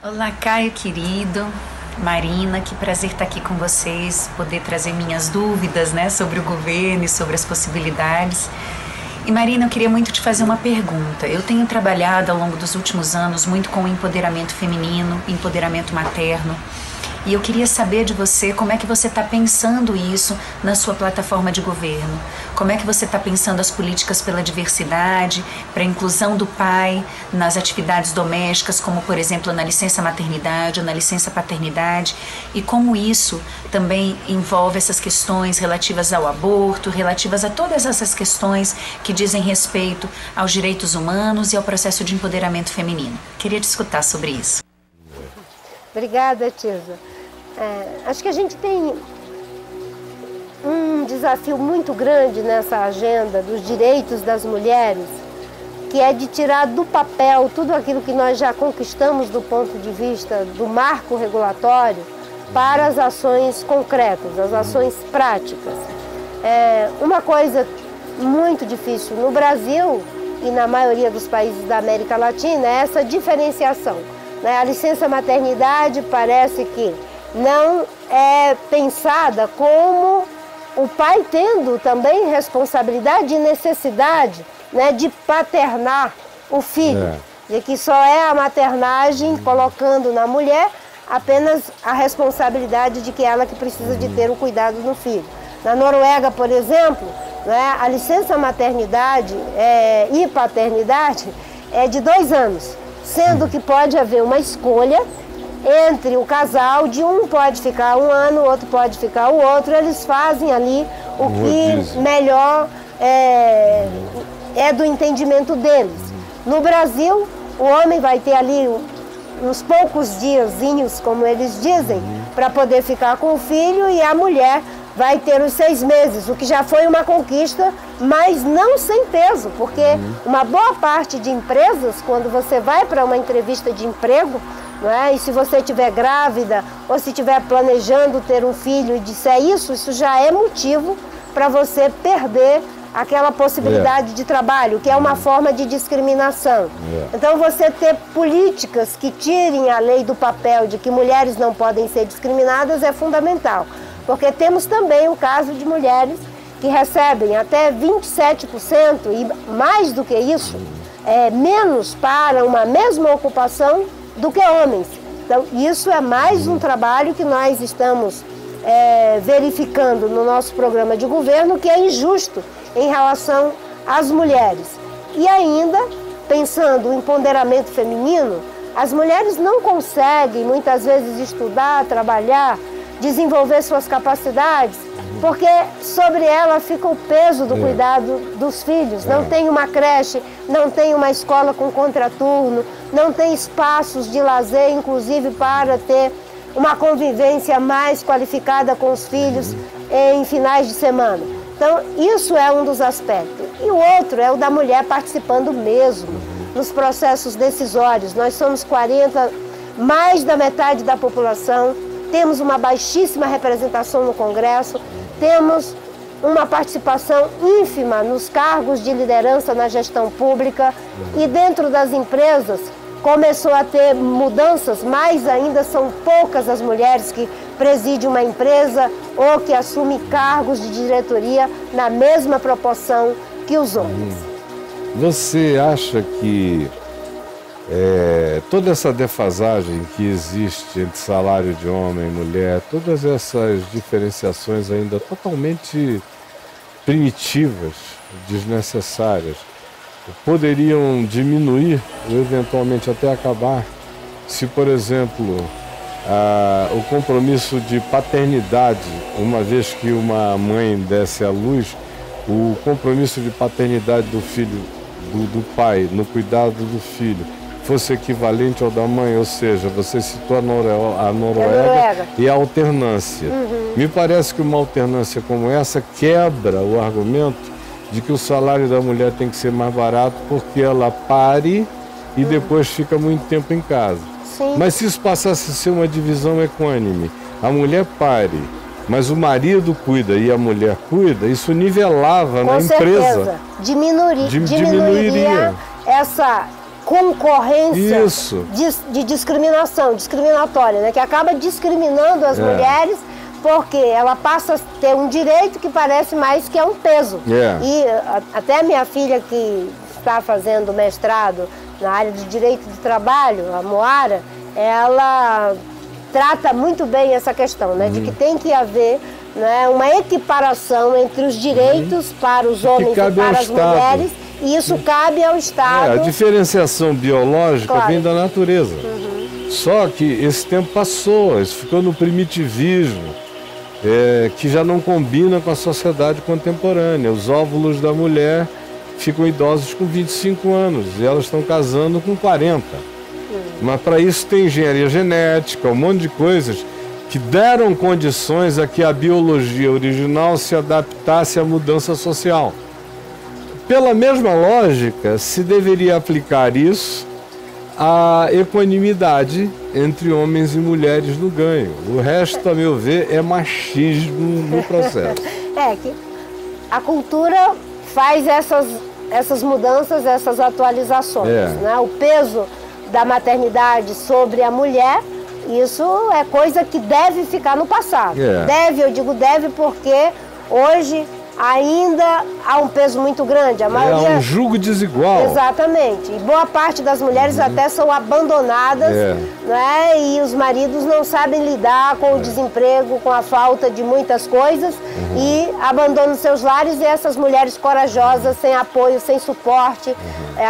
Olá, Caio querido, Marina, que prazer estar aqui com vocês, poder trazer minhas dúvidas, né, sobre o governo e sobre as possibilidades. E Marina, eu queria muito te fazer uma pergunta. Eu tenho trabalhado ao longo dos últimos anos muito com o empoderamento feminino, empoderamento materno. E eu queria saber de você como é que você está pensando isso na sua plataforma de governo. Como é que você está pensando as políticas pela diversidade, para a inclusão do pai nas atividades domésticas, como por exemplo na licença maternidade ou na licença paternidade, e como isso também envolve essas questões relativas ao aborto, relativas a todas essas questões que dizem respeito aos direitos humanos e ao processo de empoderamento feminino. Queria te escutar sobre isso. Obrigada, Tisa. Acho que a gente tem um desafio muito grande nessa agenda dos direitos das mulheres, que é de tirar do papel tudo aquilo que nós já conquistamos do ponto de vista do marco regulatório para as ações concretas, as ações práticas. Uma coisa muito difícil no Brasil e na maioria dos países da América Latina é essa diferenciação. A licença maternidade parece que não é pensada como o pai tendo também responsabilidade e necessidade, né, de paternar o filho. E que só é a maternagem colocando na mulher apenas a responsabilidade de que ela que precisa de ter o cuidado do filho. Na Noruega, por exemplo, né, a licença maternidade e paternidade é de 2 anos. Sendo que pode haver uma escolha entre o casal, de um pode ficar 1 ano, o outro pode ficar o outro, eles fazem ali o que melhor é do entendimento deles. No Brasil, o homem vai ter ali uns poucos diazinhos, como eles dizem, para poder ficar com o filho, e a mulher vai ter os 6 meses, o que já foi uma conquista, mas não sem peso, porque uma boa parte de empresas, quando você vai para uma entrevista de emprego, e se você estiver grávida ou se estiver planejando ter um filho e disser isso já é motivo para você perder aquela possibilidade de trabalho, que é uma forma de discriminação. Então você ter políticas que tirem a lei do papel de que mulheres não podem ser discriminadas é fundamental. Porque temos também o caso de mulheres que recebem até 27% e mais do que isso, menos para uma mesma ocupação do que homens. Então, isso é mais um trabalho que nós estamos verificando no nosso programa de governo, que é injusto em relação às mulheres. E ainda, pensando o empoderamento feminino, as mulheres não conseguem muitas vezes estudar, trabalhar, desenvolver suas capacidades, porque sobre ela fica o peso do cuidado dos filhos. Não tem uma creche, não tem uma escola com contraturno, não tem espaços de lazer, inclusive para ter uma convivência mais qualificada com os filhos em finais de semana. Então, isso é um dos aspectos. E o outro é o da mulher participando mesmo nos processos decisórios. Nós somos 40, mais da metade da população, temos uma baixíssima representação no Congresso, temos uma participação ínfima nos cargos de liderança na gestão pública, e dentro das empresas começou a ter mudanças, mas ainda são poucas as mulheres que presidem uma empresa ou que assumem cargos de diretoria na mesma proporção que os homens. Você acha que toda essa defasagem que existe entre salário de homem e mulher, todas essas diferenciações ainda totalmente primitivas, desnecessárias, poderiam diminuir ou eventualmente até acabar se, por exemplo, o compromisso de paternidade, uma vez que uma mãe desse à luz, o compromisso de paternidade do filho, do pai, no cuidado do filho, fosse equivalente ao da mãe, ou seja, você citou a Noruega e a alternância. Me parece que uma alternância como essa quebra o argumento de que o salário da mulher tem que ser mais barato porque ela pare e depois fica muito tempo em casa. Mas se isso passasse a ser uma divisão equânime, a mulher pare, mas o marido cuida e a mulher cuida, isso nivelava na empresa. Diminuiria essa concorrência de discriminação, discriminatória, né? Que acaba discriminando as mulheres, porque ela passa a ter um direito que parece mais que é um peso. E até a minha filha, que está fazendo mestrado na área de direito do trabalho, a Moara, ela trata muito bem essa questão, né? De que tem que haver, né, uma equiparação entre os direitos para os homens e para as mulheres, e isso cabe ao Estado. A diferenciação biológica vem da natureza. Só que esse tempo passou, isso ficou no primitivismo, que já não combina com a sociedade contemporânea. Os óvulos da mulher ficam idosos com 25 anos e elas estão casando com 40. Mas para isso tem engenharia genética, um monte de coisas que deram condições a que a biologia original se adaptasse à mudança social. Pela mesma lógica, se deveria aplicar isso à equanimidade entre homens e mulheres no ganho. O resto, a meu ver, é machismo no processo. Que a cultura faz essas mudanças, essas atualizações, né? O peso da maternidade sobre a mulher, isso é coisa que deve ficar no passado. Deve, eu digo deve, porque hoje ainda há um peso muito grande. A maioria... É um jugo desigual. Exatamente. E boa parte das mulheres até são abandonadas, né? E os maridos não sabem lidar com o desemprego, com a falta de muitas coisas, e abandonam seus lares, e essas mulheres corajosas, sem apoio, sem suporte,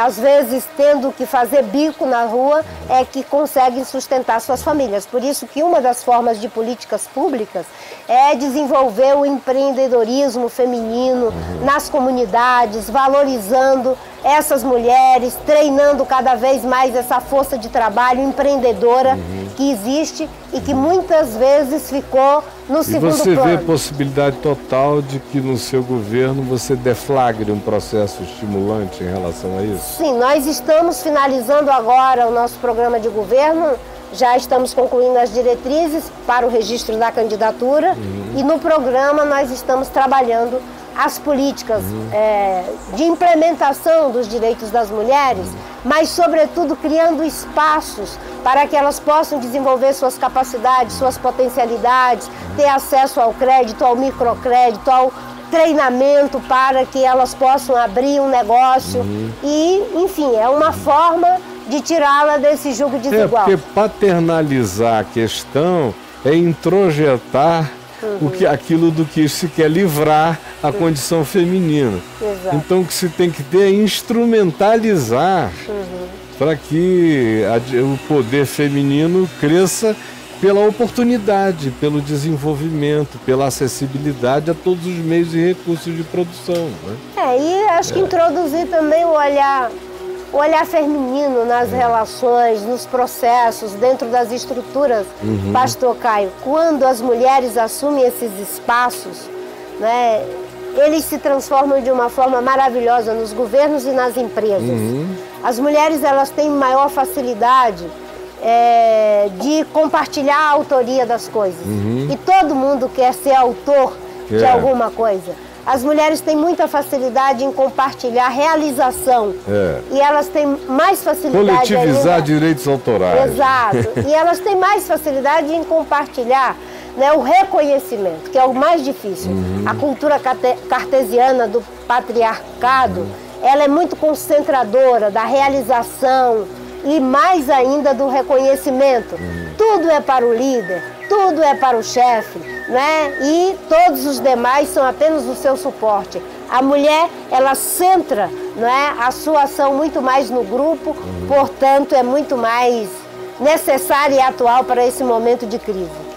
às vezes tendo que fazer bico na rua, é que conseguem sustentar suas famílias. Por isso que uma das formas de políticas públicas é desenvolver o empreendedorismo feminino nas comunidades, valorizando essas mulheres, treinando cada vez mais essa força de trabalho empreendedora que existe e que muitas vezes ficou no segundo plano. E você vê possibilidade total de que no seu governo você deflagre um processo estimulante em relação a isso? Sim, nós estamos finalizando agora o nosso programa de governo, já estamos concluindo as diretrizes para o registro da candidatura e no programa nós estamos trabalhando as políticas de implementação dos direitos das mulheres, mas sobretudo criando espaços para que elas possam desenvolver suas capacidades, suas potencialidades, ter acesso ao crédito, ao microcrédito, ao treinamento para que elas possam abrir um negócio e, enfim, é uma forma de tirá-la desse jugo desigual. Porque paternalizar a questão é introjetar aquilo do que se quer livrar a condição feminina. Então o que se tem que ter é instrumentalizar para que o poder feminino cresça pela oportunidade, pelo desenvolvimento, pela acessibilidade a todos os meios e recursos de produção. Né? E acho que introduzir também o olhar feminino nas relações, nos processos, dentro das estruturas, Pastor Caio. Quando as mulheres assumem esses espaços, né, eles se transformam de uma forma maravilhosa nos governos e nas empresas. As mulheres, elas têm maior facilidade de compartilhar a autoria das coisas. E todo mundo quer ser autor de alguma coisa. As mulheres têm muita facilidade em compartilhar realização. E elas têm mais facilidade coletivizar ainda... direitos autorais. Exato. E elas têm mais facilidade em compartilhar, né, o reconhecimento, que é o mais difícil. A cultura cartesiana do patriarcado, ela é muito concentradora da realização e mais ainda do reconhecimento. Tudo é para o líder, tudo é para o chefe, né? E todos os demais são apenas o seu suporte. A mulher, ela centra, né, a sua ação muito mais no grupo, portanto é muito mais necessária e atual para esse momento de crise.